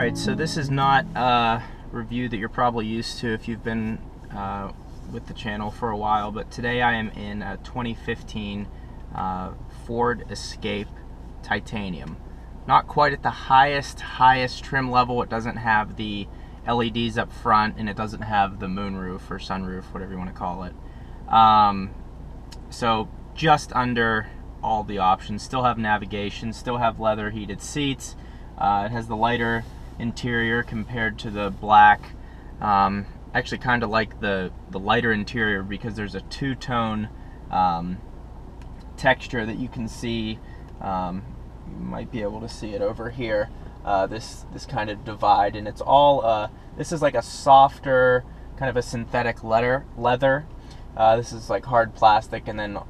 Alright, so this is not a review that you're probably used to if you've been with the channel for a while, but today I am in a 2015 Ford Escape Titanium. Not quite at the highest trim level. It doesn't have the LEDs up front, and it doesn't have the moonroof or sunroof, whatever you want to call it. So just under all the options. Still have navigation, still have leather heated seats. It has the lighter interior compared to the black. Actually kind of like the lighter interior because there's a two-tone texture that you can see. You might be able to see it over here. This kind of divide, and it's all this is like a softer kind of a synthetic leather. This is like hard plastic, and then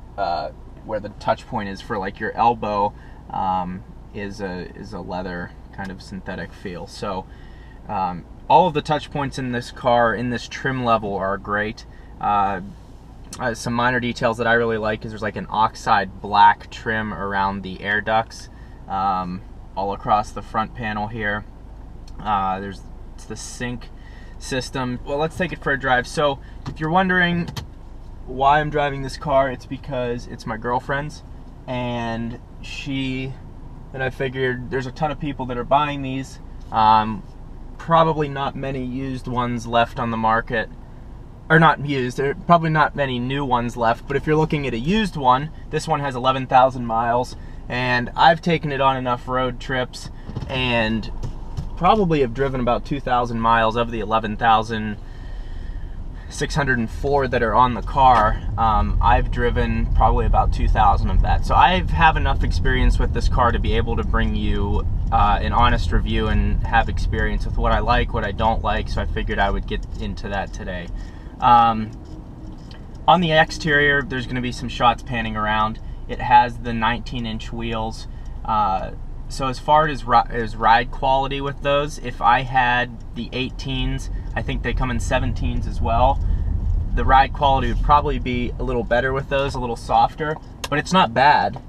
where the touch point is for like your elbow is a leather kind of synthetic feel. So all of the touch points in this car, in this trim level, are great. Some minor details that I really like is there's like an oxide black trim around the air ducts all across the front panel here. There's the sync system. Well, let's take it for a drive. So if you're wondering why I'm driving this car, it's because it's my girlfriend's, and I figured there's a ton of people that are buying these. Probably not many used ones left on the market, or not used, there are probably not many new ones left, but if you're looking at a used one, this one has 11,000 miles, and I've taken it on enough road trips and probably have driven about 2,000 miles of the 11,604 that are on the car. I've driven probably about 2,000 of that. So I have enough experience with this car to be able to bring you an honest review and have experience with what I like, what I don't like, so I figured I would get into that today. On the exterior, there's going to be some shots panning around. It has the 19-inch wheels. So as far as ride quality with those, if I had the 18s, I think they come in 17s as well, the ride quality would probably be a little better with those, a little softer, but it's not bad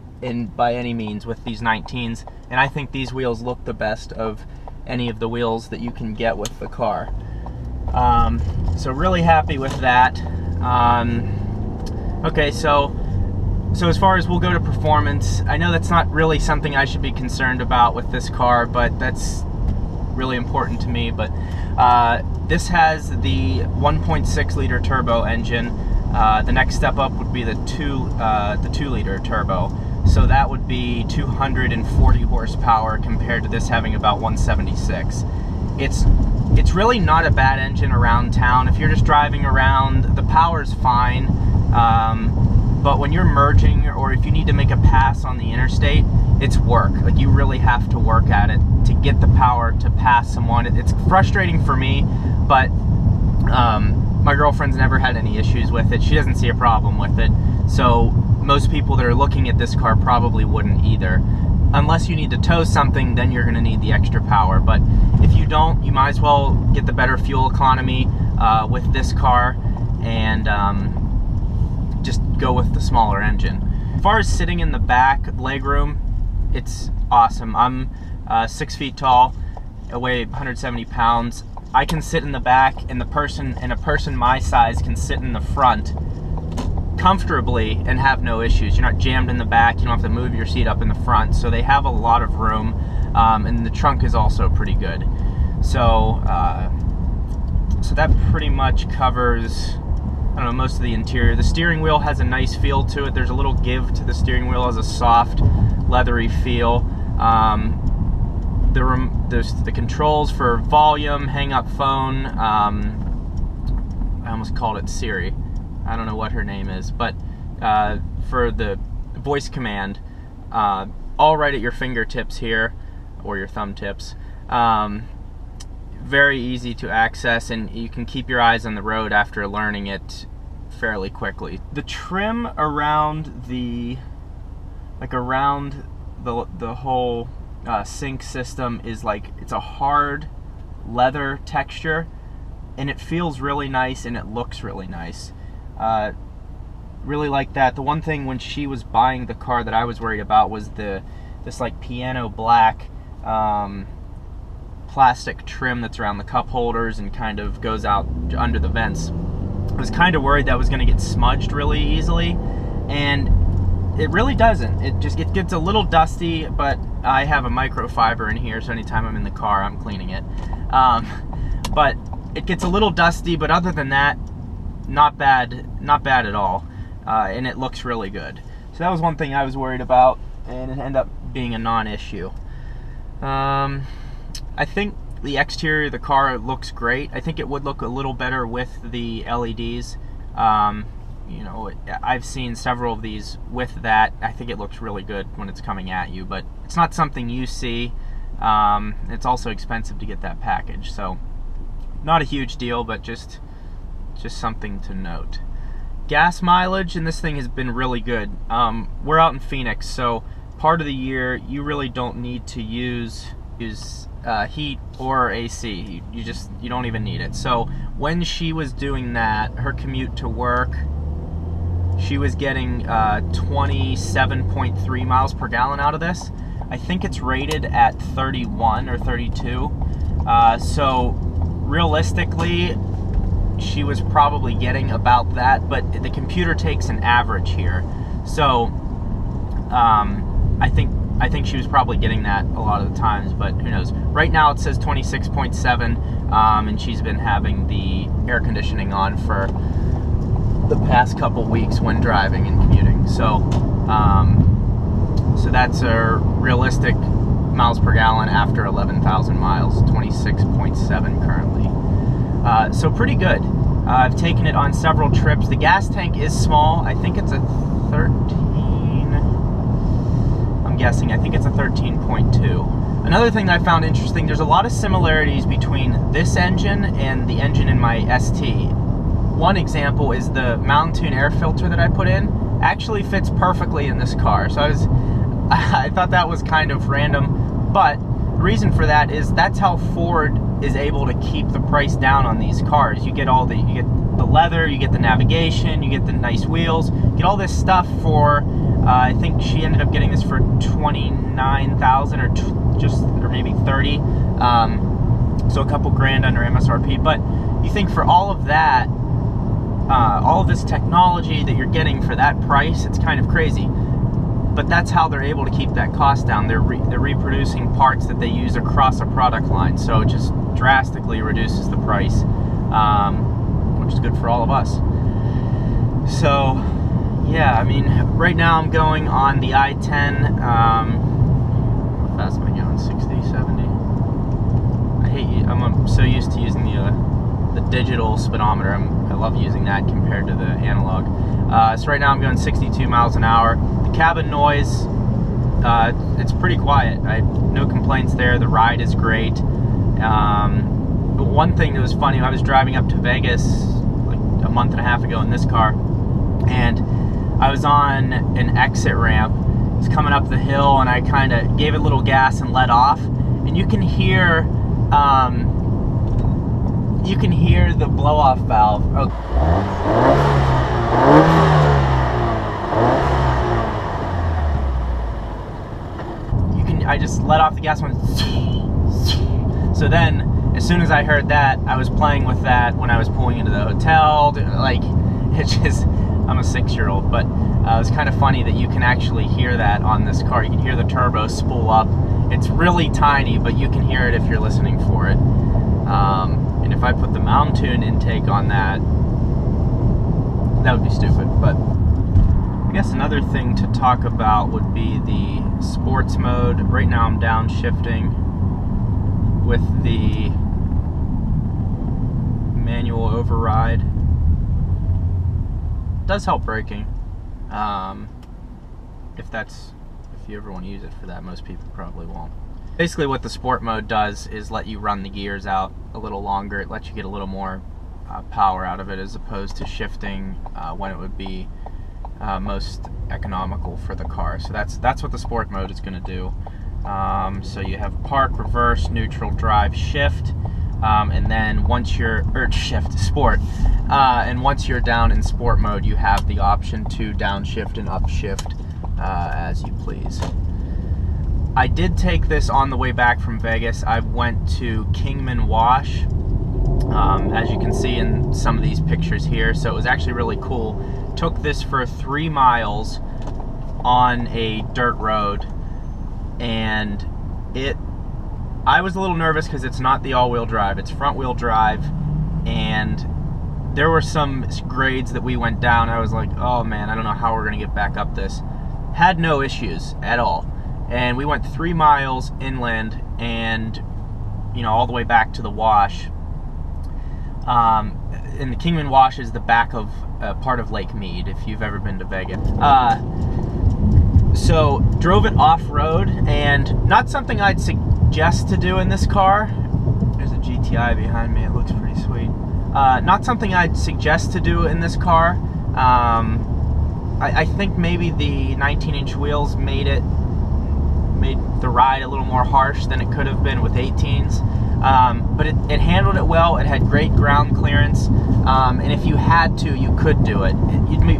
by any means with these 19s, and I think these wheels look the best of any of the wheels that you can get with the car. So really happy with that. Okay, so as far as we'll go to performance, I know that's not really something I should be concerned about with this car, but that's really important to me. But this has the 1.6 liter turbo engine. The next step up would be the 2 liter turbo. So that would be 240 horsepower compared to this having about 176. It's really not a bad engine around town. If you're just driving around, the power's fine. But when you're merging, or if you need to make a pass on the interstate, it's work. Like, you really have to work at it to get the power to pass someone. It's frustrating for me, but my girlfriend's never had any issues with it. She doesn't see a problem with it. So most people that are looking at this car probably wouldn't either. Unless you need to tow something, then you're going to need the extra power. But if you don't, you might as well get the better fuel economy with this car, and just go with the smaller engine. As far as sitting in the back legroom, it's awesome. I'm 6 feet tall, I weigh 170 pounds. I can sit in the back, and a person my size can sit in the front comfortably and have no issues. You're not jammed in the back. You don't have to move your seat up in the front. So they have a lot of room, and the trunk is also pretty good. So that pretty much covers, I don't know, most of the interior. The steering wheel has a nice feel to it. There's a little give to the steering wheel, has a soft, leathery feel. There's the controls for volume, hang-up phone. I almost called it Siri. I don't know what her name is, but for the voice command, all right at your fingertips here, or your thumb tips. Very easy to access, and you can keep your eyes on the road after learning it fairly quickly. The trim around the whole sync system is like, it's a hard leather texture, and it feels really nice and it looks really nice. Really like that. The one thing when she was buying the car that I was worried about was this like piano black plastic trim that's around the cup holders and kind of goes out under the vents. I was kind of worried that was going to get smudged really easily, and it really doesn't. It gets a little dusty, but I have a microfiber in here, so anytime I'm in the car, I'm cleaning it. But it gets a little dusty, but other than that, not bad at all. And it looks really good. So that was one thing I was worried about, and it ended up being a non-issue. I think the exterior of the car looks great. I think it would look a little better with the LEDs. You know, I've seen several of these with that. I think it looks really good when it's coming at you, but it's not something you see. It's also expensive to get that package, so not a huge deal, but just something to note. Gas mileage in this thing has been really good. We're out in Phoenix, so part of the year you really don't need to use heat or AC. You don't even need it. So when she was doing that, her commute to work, she was getting 27.3 miles per gallon out of this. I think it's rated at 31 or 32. So realistically, she was probably getting about that, but the computer takes an average here. So I think she was probably getting that a lot of the times, but who knows. Right now it says 26.7, and she's been having the air conditioning on for the past couple weeks when driving and commuting. So so that's a realistic miles per gallon after 11,000 miles, 26.7 currently. So pretty good. I've taken it on several trips. The gas tank is small. I think it's a 13, I'm guessing. I think it's a 13.2. Another thing that I found interesting, there's a lot of similarities between this engine and the engine in my ST. One example is the Mountain Tune air filter that I put in actually fits perfectly in this car. So I thought that was kind of random, but the reason for that is that's how Ford is able to keep the price down on these cars. You get the leather, you get the navigation, you get the nice wheels, you get all this stuff for I think she ended up getting this for $29,000 or maybe 30, so a couple grand under MSRP. But you think for all of that, all of this technology that you're getting for that price, it's kind of crazy. But that's how they're able to keep that cost down. They're reproducing parts that they use across a product line, so it just drastically reduces the price, which is good for all of us. So yeah, I mean, right now I'm going on the I-10. How fast am I going? 60, 70? I'm so used to using the digital speedometer. I love using that compared to the analog. So right now I'm going 62 miles an hour. The cabin noise, it's pretty quiet. No complaints there. The ride is great. But one thing that was funny, I was driving up to Vegas like a month and a half ago in this car, and I was on an exit ramp. I was coming up the hill, and I kind of gave it a little gas and let off, and you can hear the blow-off valve. Oh. I just let off the gas, went. So then, as soon as I heard that, I was playing with that when I was pulling into the hotel. Like, it's just, I'm a 6-year-old, but it's kind of funny that you can actually hear that on this car. You can hear the turbo spool up. It's really tiny, but you can hear it if you're listening for it. And if I put the Mountain Tune intake on that would be stupid. But I guess another thing to talk about would be the sports mode. Right now I'm downshifting with the manual override. It does help braking. If you ever want to use it for that. Most people probably won't. Basically what the sport mode does is let you run the gears out a little longer. It lets you get a little more power out of it, as opposed to shifting when it would be most economical for the car. So that's what the sport mode is going to do. So you have park, reverse, neutral, drive, shift, and then once you're sport, and once you're down in sport mode, you have the option to downshift and upshift as you please. I did take this on the way back from Vegas. I went to Kingman Wash, as you can see in some of these pictures here, so it was actually really cool. Took this for 3 miles on a dirt road, and I was a little nervous because it's not the all-wheel drive, it's front-wheel drive, and there were some grades that we went down. I was like, oh man, I don't know how we're gonna get back up this. Had no issues at all. And we went 3 miles inland and, you know, all the way back to the wash. And the Kingman Wash is the back of part of Lake Mead, if you've ever been to Vegas. So drove it off-road, and not something I'd suggest to do in this car. There's a GTI behind me, it looks pretty sweet. Not something I'd suggest to do in this car. I think maybe the 19-inch wheels made the ride a little more harsh than it could have been with 18s. But it handled it well. It had great ground clearance, and if you had to, you could do it.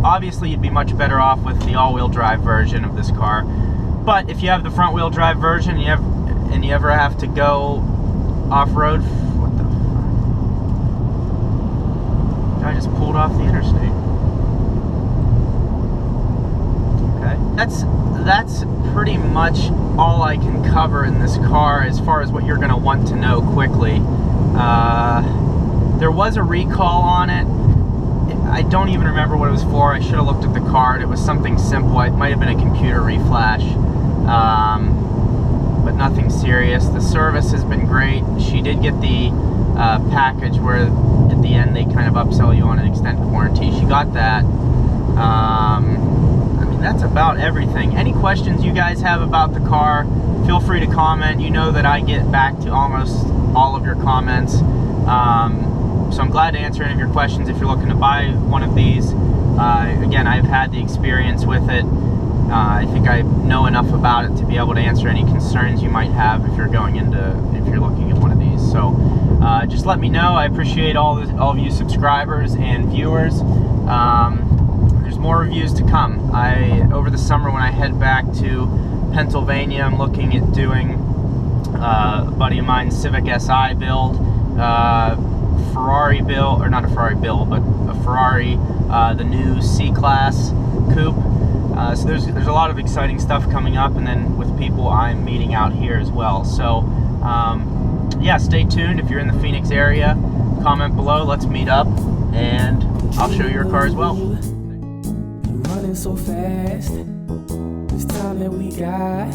Obviously you'd be much better off with the all-wheel drive version of this car, but if you have the front-wheel drive version and you ever have to go off-road, what the fuck? I just pulled off the interstate. Okay, that's pretty much all I can cover in this car as far as what you're going to want to know quickly. There was a recall on it. I don't even remember what it was for. I should have looked at the card. It was something simple. It might have been a computer reflash, but nothing serious. The service has been great. She did get the package where at the end they kind of upsell you on an extended warranty. She got that. That's about everything. Any questions you guys have about the car, feel free to comment. You know that I get back to almost all of your comments. So I'm glad to answer any of your questions if you're looking to buy one of these. Again, I've had the experience with it. I think I know enough about it to be able to answer any concerns you might have if you're looking at one of these. So just let me know. I appreciate all of you subscribers and viewers. There's more reviews to come. Over the summer when I head back to Pennsylvania, I'm looking at doing a buddy of mine's Civic Si build, Ferrari build, or not a Ferrari build, but a Ferrari, the new C-Class coupe. So there's a lot of exciting stuff coming up, and then with people I'm meeting out here as well. So yeah, stay tuned. If you're in the Phoenix area, comment below, let's meet up, and I'll show you your car as well. Running so fast, this time that we got,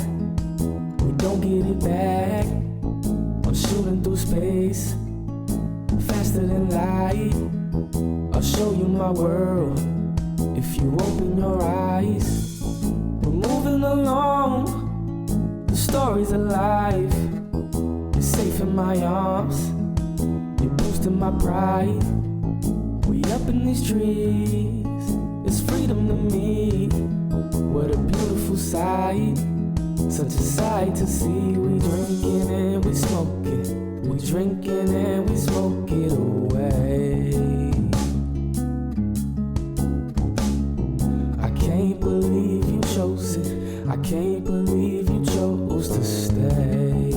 we don't get it back. I'm shooting through space, faster than light. I'll show you my world if you open your eyes. We're moving along, the story's alive. You're safe in my arms, you're boosting my pride. We up in these trees, it's freedom to me. What a beautiful sight, such a sight to see. We drinking and we smoking, we drinking and we smoke it away. I can't believe you chose it, I can't believe you chose to stay.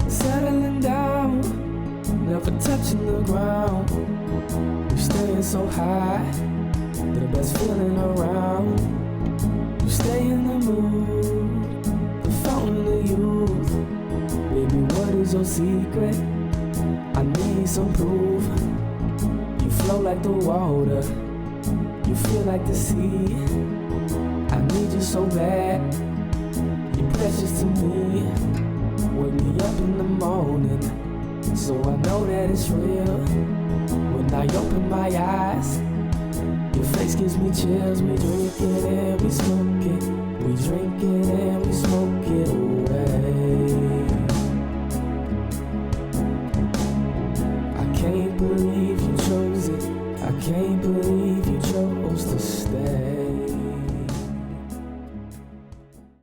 Settling down, never touching the ground. We're staying so high, the best feeling around. You stay in the mood, the fountain of youth. Baby, what is your secret? I need some proof. You flow like the water, you feel like the sea. I need you so bad, you're precious to me. Wake me up in the morning, so I know that it's real. When I open my eyes, your face gives me chills. We drink it and we smoke it, we drink it and we smoke it.